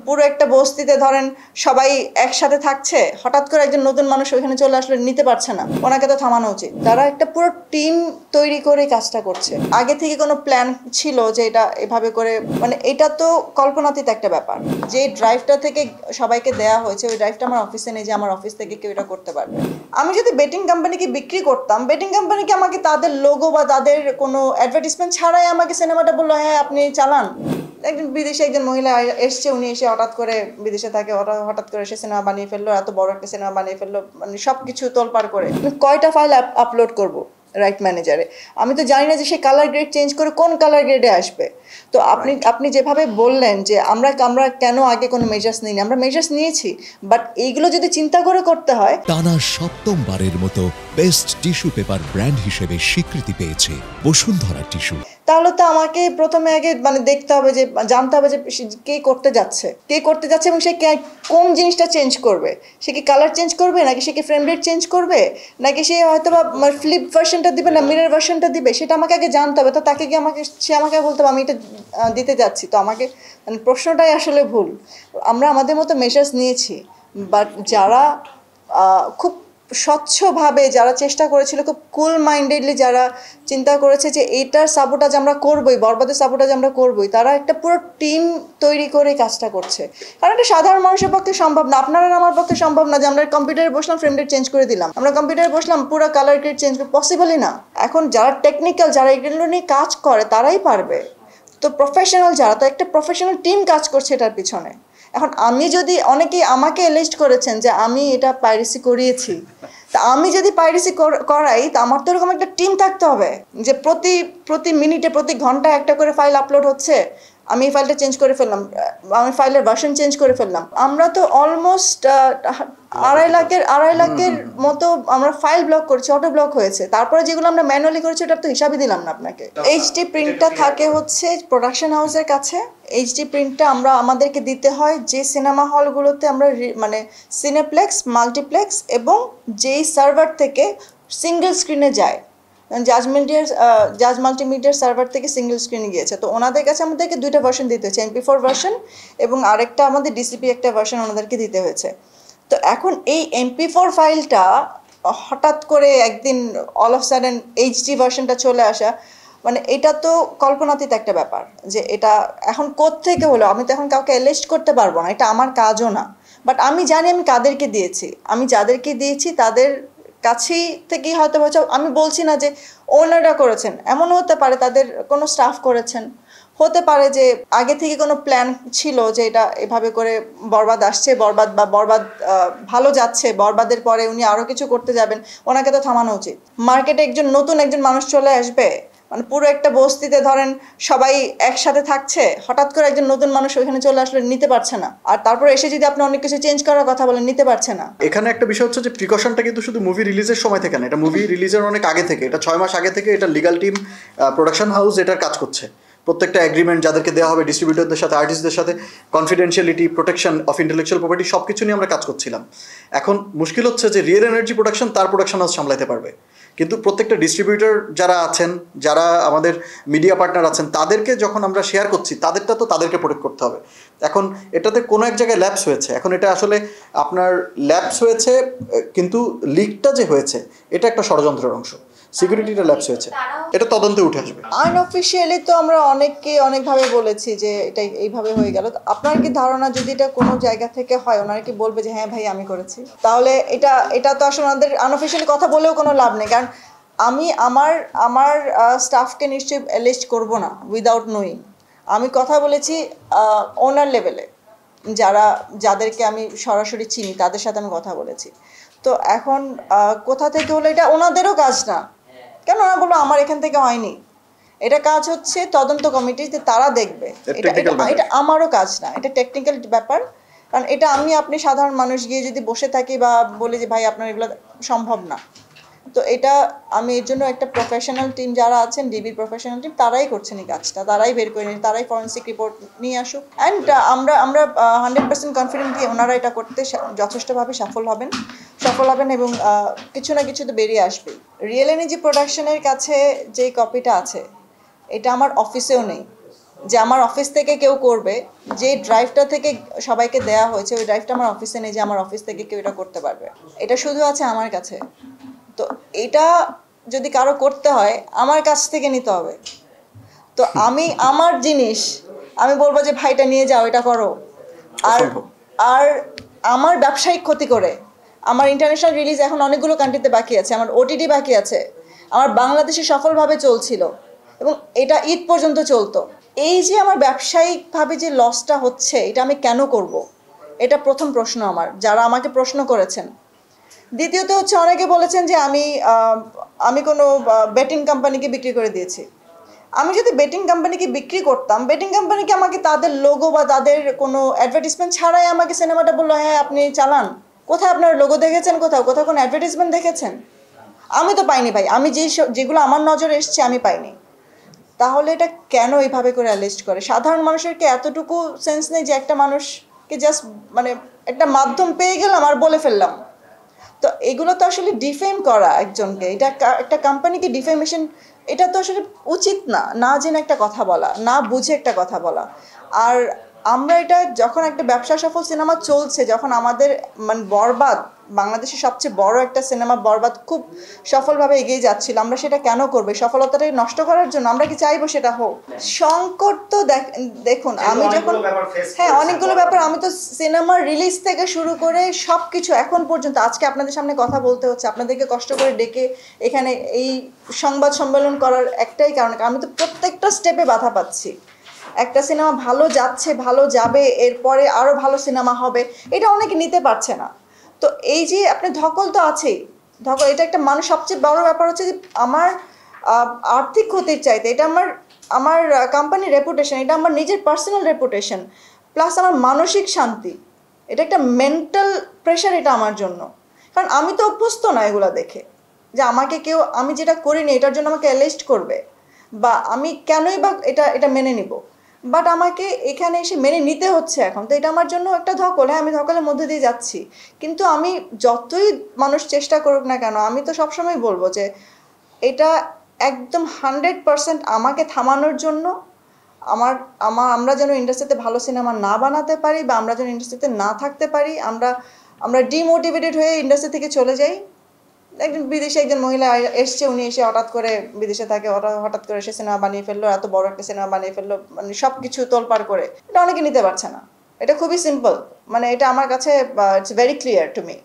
পুরো একটা বস্তিতে ধরেন সবাই একসাথে থাকছে, হঠাৎ করে একজন নতুন মানুষ ওইখানে চলে আসলে নিতে পারছে না, ওনাকে তো থামানো উচিত। তারা একটা পুরো টিম তৈরি করে কাজটা করছে। আগে থেকে কোনো প্ল্যান ছিল যে এটা এভাবে করে, মানে এটা তো কল্পনাতীত একটা ব্যাপার। যে ড্রাইভটা থেকে সবাইকে দেয়া হয়েছে, ওই ড্রাইভটা আমার অফিসে নেই যে আমার অফিস থেকে কেউ এটা করতে পারবে। আমি যদি বেটিং কোম্পানিকে বিক্রি করতাম, বেটিং কোম্পানিকে আমাকে তাদের লোগো বা তাদের কোনো অ্যাডভার্টাইজমেন্ট ছাড়াই আমাকে সিনেমাটা বললো হ্যাঁ আপনি চালান। একজন বিদেশে একজন মহিলা এসছে, উনি এসে হঠাৎ করে বিদেশে থাকে, হঠাৎ করে এসে সিনেমা বানিয়ে ফেললো, এত বড় একটা সিনেমা বানিয়ে ফেললো, মানে সব কিছু তোলপাড় করে। কয়টা ফাইল আপলোড করব রাইট ম্যানেজারে? আমি তো জানি না যে সে কালার গ্রেড চেঞ্জ করে কোন কালার গ্রেডে আসবে। তো আপনি যেভাবে বললেন যে আমরা কেন আগে কোনো মেজার্স নিইনি, আমরা মেজার্স নিয়েছি, বাট এইগুলো যদি চিন্তা করে করতে হয়। টানা সপ্তমবারের মতো বেস্ট টিস্যু পেপার ব্র্যান্ড হিসেবে স্বীকৃতি পেয়েছে বসুন্ধরা টিস্যু। তাহলে তো আমাকে প্রথমে আগে মানে দেখতে হবে, যে জানতে হবে যে কে করতে যাচ্ছে এবং সে কোন জিনিসটা চেঞ্জ করবে। সে কি কালার চেঞ্জ করবে, নাকি সে কি ফ্রেম রেট চেঞ্জ করবে, নাকি সে হয়তো বা ফ্লিপ ভার্সনটা দিবে না মিরর ভার্সনটা দিবে, সেটা আমাকে আগে জানতে হবে। তো তাকে কি সে আমাকে বলতে হবে আমি এটা দিতে যাচ্ছি। তো আমাকে মানে প্রশ্নটাই আসলে ভুল। আমরা আমাদের মতো মেজার্স নিয়েছি, বাট যারা খুব স্বচ্ছভাবে যারা চেষ্টা করেছিল, খুব কুল মাইন্ডেডলি যারা চিন্তা করেছে যে এইটার সাপোর্টাজ আমরা করবই, বরবাদের সাপোর্টাজ আমরা করবই, তারা একটা পুরো টিম তৈরি করে কাজটা করছে। কারণ এটা সাধারণ মানুষের পক্ষে সম্ভব না, আপনার আমার পক্ষে সম্ভব না যে আমরা কম্পিউটারে বসলাম ফ্রেম রেট চেঞ্জ করে দিলাম, আমরা কম্পিউটারে বসলাম পুরো কালার গ্রেড চেঞ্জ করে, পসিবলই না। এখন যারা টেকনিক্যাল, যারা এগুলো নিয়ে কাজ করে তারাই পারবে। তো প্রফেশনাল যারা, তো একটা প্রফেশনাল টিম কাজ করছে এটার পিছনে। এখন আমি যদি, অনেকেই আমাকে লিস্ট করেছেন যে আমি এটা পাইরেসি করিয়েছি, তা আমি যদি পাইরেসি করাই, তা আমার তো এরকম একটা টিম থাকতে হবে যে প্রতি মিনিটে প্রতি ঘন্টায় একটা করে ফাইল আপলোড হচ্ছে, আমি এই ফাইলটা চেঞ্জ করে ফেললাম, আমি ফাইলের ভার্সন চেঞ্জ করে ফেললাম। আমরা তো অলমোস্ট 2.5 লাখের মতো আমরা ফাইল ব্লক করছি, অটো ব্লক হয়েছে। তারপরে যেগুলো আমরা ম্যানুয়ালি করেছি ওটা তো হিসাবই দিলাম না আপনাকে। এইচডি প্রিন্টটা থাকে হচ্ছে প্রোডাকশন হাউসের কাছে। এইচডি প্রিন্টটা আমাদেরকে দিতে হয় যে সিনেমা হলগুলোতে আমরা মানে সিনেপ্লেক্স, মাল্টিপ্লেক্স এবং যেই সার্ভার থেকে সিঙ্গেল স্ক্রিনে যায়, জাজ মাল্টিমিডিয়ার সার্ভার থেকে সিঙ্গেল স্ক্রিনে গিয়েছে, তো ওনাদের কাছে আমাদেরকে 2টা ভার্সন দিতে হয়েছে, MP4 ভার্সন এবং আরেকটা আমাদের ডিসিপি একটা ভার্সন ওনাদেরকে দিতে হয়েছে। তো এখন এই MP4 ফাইলটা হঠাৎ করে একদিন অল অফ সাডেন এইচডি ভার্সনটা চলে আসা, মানে এটা তো কল্পনাতীত একটা ব্যাপার। যে এটা এখন কোত্থেকে হলো, আমি তো এখন কাউকে অ্যারেস্ট করতে পারবো না, এটা আমার কাজও না। বাট আমি জানি আমি কাদেরকে দিয়েছি, আমি যাদেরকে দিয়েছি তাদের কাছেই থেকেই হয়তো আমি বলছি না যে ওনাররা করেছেন, এমনও হতে পারে তাদের কোনো স্টাফ করেছেন, হতে পারে যে আগে থেকে কোনো প্ল্যান ছিল যে এটা এভাবে করে বরবাদ আসছে, বরবাদ ভালো যাচ্ছে, বরবাদের পরে উনি আরও কিছু করতে যাবেন, ওনাকে তো থামানো উচিত। মার্কেটে নতুন একজন মানুষ চলে আসবে, মানে পুরো একটা বস্তিতে ধরেন সবাই একসাথে থাকছে, হঠাৎ করে একজন নতুন মানুষ ওইখানে চলে আসলে নিতে পারছে না, আর তারপর এসে যদি আপনি অনেক কিছু চেঞ্জ করার কথা বলেন, নিতে পারছে না। এখানে একটা বিষয় হচ্ছে যে প্রিকশনটা কিন্তু শুধু মুভি রিলিজের সময় থেকে না, এটা মুভি রিলিজের অনেক আগে থেকে, এটা 6 মাস আগে থেকে এটা লিগাল টিম, প্রোডাকশন হাউস এটার কাজ করছে। প্রত্যেকটা এগ্রিমেন্ট যাদেরকে দেওয়া হবে, ডিস্ট্রিবিউটরদের সাথে, আর্টিস্টদের সাথে, confidentiality, protection of intellectual property সব কিছু নিয়ে আমরা কাজ করছিলাম। এখন মুশকিল হচ্ছে যে রিয়েল এনার্জি প্রোডাকশন তার প্রোডাকশন হাউস সামলাতে পারবে, কিন্তু প্রত্যেকটা ডিস্ট্রিবিউটর যারা আছেন, যারা আমাদের মিডিয়া পার্টনার আছেন, তাদেরকে যখন আমরা শেয়ার করছি তাদেরটা তো তাদেরকে প্রোটেক্ট করতে হবে। এখন এটাতে কোনো এক জায়গায় ল্যাপস হয়েছে, এখন এটা আসলে আপনার ল্যাপস হয়েছে, কিন্তু লিকটা যে হয়েছে এটা একটা ষড়যন্ত্রের অংশ, সিকিউরিটিটা ল্যাপস হয়েছে, এটা তদন্তে উঠে আসবে। আনঅফিশিয়ালি তো আমরা অনেকভাবে বলেছি যে এটা এইভাবে হয়ে গেল। আপনার কি ধারণা যদি এটা কোনো জায়গা থেকে হয়, ওনারা কি বলবে যে হ্যাঁ ভাই আমি করেছি? তাহলে এটা তো আসলে ওনাদের আনঅফিশিয়ালি কথা বলেও কোনো লাভ নেই, কারণ আমি আমার স্টাফকে নিশ্চয়ই লিস্ট করব না উইদাউট নোয়িং। আমি কথা বলেছি ওনার লেভেলে, যাদেরকে আমি সরাসরি চিনি তাদের সাথে আমি কথা বলেছি। তো এখন কোথা থেকে হলো এটা ওনাদেরও কাজ না, কেন ওরা বললো আমার এখান থেকে হয়নি, এটা কাজ হচ্ছে তদন্ত কমিটিতে, তারা দেখবে। এটা আমারও কাজ না, এটা টেকনিক্যাল ব্যাপার। কারণ এটা আপনি সাধারণ মানুষ গিয়ে যদি বসে থাকি বা বলি যে ভাই আপনার এগুলো সম্ভব না, তো এটা আমি এর জন্য একটা প্রফেশনাল টিম যারা আছেন, ডিবির প্রফেশনাল টিম, তারাই করছেন এই কাজটা, তারাই বের করে নিন, তারাই ফরেন্সিক রিপোর্ট নিয়ে আসুক। অ্যান্ড আমরা 100% কনফিডেন্ট দিয়ে ওনারা এটা করতে যথেষ্টভাবে সফল হবেন এবং কিছু না কিছু তো বেরিয়ে আসবে। রিয়েল এনার্জি প্রোডাকশনের কাছে যে কপিটা আছে এটা আমার অফিসেও নেই, যে আমার অফিস থেকে কেউ করবে, যে ড্রাইভটা থেকে সবাইকে দেয়া হয়েছে ওই ড্রাইভটা আমার অফিসে নেই যে আমার অফিস থেকে কেউ এটা করতে পারবে। এটা শুধু আছে আমার কাছে। তো এটা যদি কারো করতে হয় আমার কাছ থেকে নিতে হবে। তো আমি আমার জিনিস আমি বলবো যে ভাইটা নিয়ে যাও, এটা করো। আর আর আমার ব্যবসায়িক ক্ষতি করে আমার ইন্টারন্যাশনাল রিলিজ এখন অনেকগুলো কান্ট্রিতে বাকি আছে, আমার ওটিটি বাকি আছে, আমার বাংলাদেশে সফলভাবে চলছিল এবং এটা ঈদ পর্যন্ত চলতো। এই যে আমার ব্যবসায়িকভাবে যে লসটা হচ্ছে এটা আমি কেন করব, এটা প্রথম প্রশ্ন আমার, যারা আমাকে প্রশ্ন করেছেন। দ্বিতীয়ত হচ্ছে অনেকে বলেছেন যে আমি কোনো বেটিং কোম্পানিকে বিক্রি করে দিয়েছি। আমি যদি বেটিং কোম্পানিকে বিক্রি করতাম, বেটিং কোম্পানিকে আমাকে তাদের লোগো বা তাদের কোনো অ্যাডভার্টিসমেন্ট ছাড়াই আমাকে সিনেমাটা বললো হ্যাঁ আপনি চালান, কোথায় আপনার লোগো দেখেছেন, কোথাও কোনো অ্যাডভার্টিসমেন্ট দেখেছেন? আমি তো পাইনি ভাই, আমি যেগুলো আমার নজরে এসছে আমি পাইনি। তাহলে এটা কেন এইভাবে করে অ্যালিস্ট করে? সাধারণ মানুষের কি এতটুকু সেন্স নেই যে একটা মানুষকে জাস্ট মানে একটা মাধ্যম পেয়ে গেলাম আর বলে ফেললাম? তো এগুলো তো আসলে ডিফেম করা একজনকে, এটা একটা কোম্পানিকে ডিফেমেশন, এটা তো আসলে উচিত না। না জেনে একটা কথা বলা, না বুঝে একটা কথা বলা। আর আমরা এটা যখন একটা ব্যবসা সফল সিনেমা চলছে, যখন আমাদের মানে বরবাদ, বাংলাদেশের সবচেয়ে বড় একটা সিনেমা বরবাদ খুব সফলভাবে এগিয়ে যাচ্ছিল, আমরা সেটা কেন করবো? সফলতাটাকে নষ্ট করার জন্য? আমরা কি চাইবো সেটা হোক? সংকট তো দেখুন, আমি যখন হ্যাঁ অনেকগুলো ব্যাপার, আমি তো সিনেমার রিলিজ থেকে শুরু করে সব কিছু এখন পর্যন্ত আজকে আপনাদের সামনে কথা বলতে হচ্ছে, আপনাদেরকে কষ্ট করে ডেকে এখানে এই সংবাদ সম্মেলন করার একটাই কারণ, আমি তো প্রত্যেকটা স্টেপে বাধা পাচ্ছি। একটা সিনেমা ভালো যাচ্ছে, ভালো যাবে, এরপরে আরও ভালো সিনেমা হবে, এটা অনেকে নিতে পারছে না। তো এই যে আপনি ধকল তো আছেই, ধকল, এটা একটা মানুষ সবচেয়ে বড় ব্যাপার হচ্ছে যে আমার আর্থিক ক্ষতির চাইতে এটা আমার আমার কোম্পানির রেপুটেশন, এটা আমার নিজের পার্সোনাল রেপুটেশন, প্লাস আমার মানসিক শান্তি, এটা একটা মেন্টাল প্রেশার এটা আমার জন্য। কারণ আমি তো অভ্যস্ত না এগুলো দেখে, যে আমাকে কেউ, আমি যেটা করিনি এটার জন্য আমাকে অ্যালিস্ট করবে, বা আমি কেনই বা এটা মেনে নিব, বাট আমাকে এখানে এসে মেনে নিতে হচ্ছে এখন। তো এটা আমার জন্য একটা ধকল। হ্যাঁ আমি ধকলের মধ্যে দিয়ে যাচ্ছি, কিন্তু আমি যতই মানুষ চেষ্টা করুক না কেন, আমি তো সবসময় বলবো যে এটা একদম 100% আমাকে থামানোর জন্য, আমরা যেন ইন্ডাস্ট্রিতে ভালো সিনেমা না বানাতে পারি, বা আমরা যেন ইন্ডাস্ট্রিতে না থাকতে পারি, আমরা ডিমোটিভেটেড হয়ে ইন্ডাস্ট্রি থেকে চলে যাই। বিদেশে একজন মহিলা এসছে, উনি এসে হঠাৎ করে বিদেশে থাকে, হঠাৎ করে এসে সিনেমা বানিয়ে ফেললো, এত বড় একটা সিনেমা বানিয়ে ফেললো, মানে সব কিছু তোলপাড় করে। এটা অনেকে নিতে পারছে না। এটা খুবই সিম্পল, মানে এটা আমার কাছে it's very clear to me.